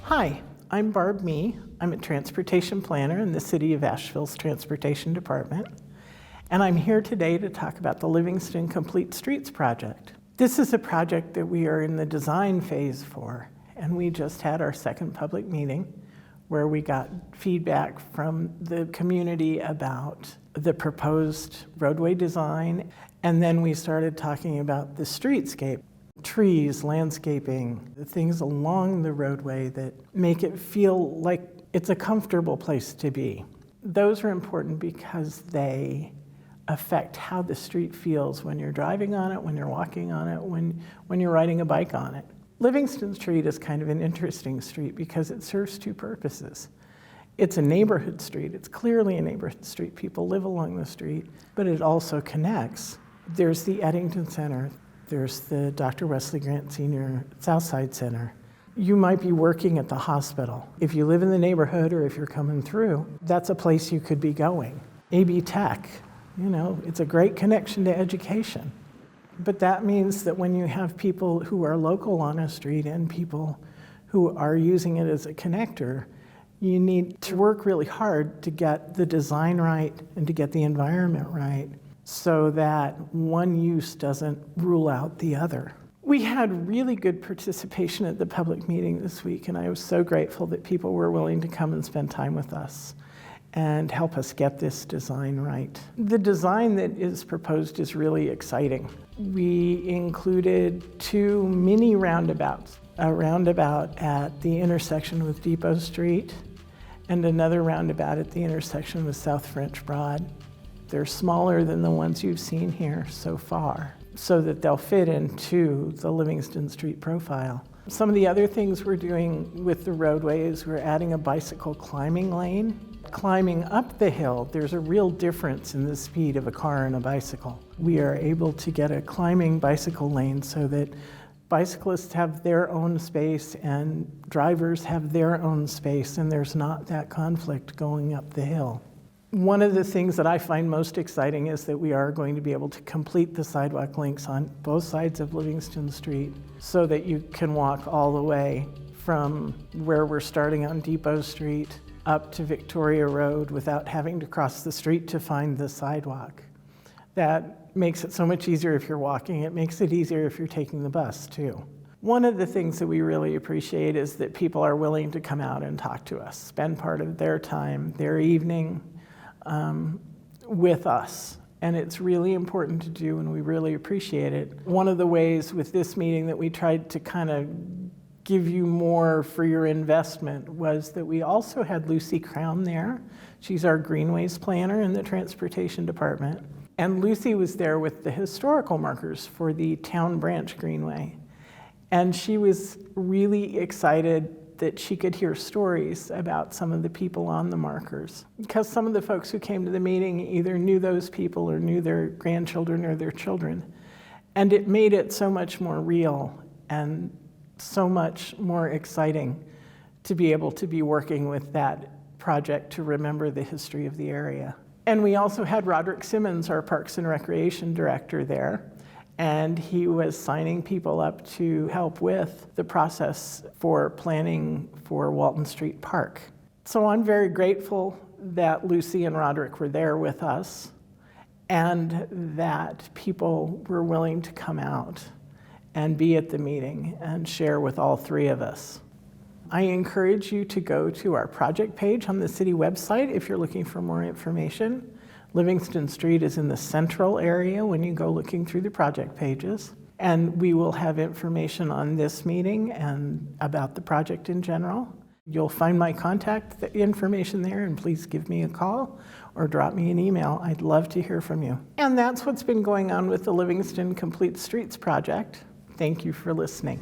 Hi, I'm Barb Mee. I'm a transportation planner in the City of Asheville's Transportation Department, and I'm here today to talk about the Livingston Complete Streets Project. This is a project that we are in the design phase for, and we just had our second public meeting where we got feedback from the community about the proposed roadway design, and then we started talking about the streetscape. Trees, landscaping, the things along the roadway that make it feel like it's a comfortable place to be. Those are important because they affect how the street feels when you're driving on it, when you're walking on it, when you're riding a bike on it. Livingston Street is kind of an interesting street because it serves two purposes. It's a neighborhood street. It's clearly a neighborhood street. People live along the street, but it also connects. There's the Eddington Center. There's the Dr. Wesley Grant Sr. Southside Center. You might be working at the hospital. If you live in the neighborhood or if you're coming through, that's a place you could be going. AB Tech, it's a great connection to education. But that means that when you have people who are local on a street and people who are using it as a connector, you need to work really hard to get the design right and to get the environment right, so that one use doesn't rule out the other. We had really good participation at the public meeting this week, and I was so grateful that people were willing to come and spend time with us and help us get this design right. The design that is proposed is really exciting. We included two mini roundabouts, a roundabout at the intersection with Depot Street and another roundabout at the intersection with South French Broad. They're smaller than the ones you've seen here so far, so that they'll fit into the Livingston Street profile. Some of the other things we're doing with the roadway is we're adding a bicycle climbing lane. Climbing up the hill, there's a real difference in the speed of a car and a bicycle. We are able to get a climbing bicycle lane so that bicyclists have their own space and drivers have their own space, and there's not that conflict going up the hill. One of the things that I find most exciting is that we are going to be able to complete the sidewalk links on both sides of Livingston Street so that you can walk all the way from where we're starting on Depot Street up to Victoria Road without having to cross the street to find the sidewalk. That makes it so much easier if you're walking. It makes it easier if you're taking the bus too. One of the things that we really appreciate is that people are willing to come out and talk to us, spend part of their time, their evening, with us. And it's really important to do, and we really appreciate it. One of the ways with this meeting that we tried to kind of give you more for your investment was that we also had Lucy Crown there. She's our greenways planner in the transportation department. And Lucy was there with the historical markers for the Town Branch Greenway. And she was really excited that she could hear stories about some of the people on the markers. Because some of the folks who came to the meeting either knew those people or knew their grandchildren or their children. And it made it so much more real and so much more exciting to be able to be working with that project to remember the history of the area. And we also had Roderick Simmons, our Parks and Recreation Director, there. And he was signing people up to help with the process for planning for Walton Street Park. So I'm very grateful that Lucy and Roderick were there with us and that people were willing to come out and be at the meeting and share with all three of us. I encourage you to go to our project page on the city website if you're looking for more information. Livingston Street is in the central area when you go looking through the project pages. And we will have information on this meeting and about the project in general. You'll find my contact information there, and please give me a call or drop me an email. I'd love to hear from you. And that's what's been going on with the Livingston Complete Streets Project. Thank you for listening.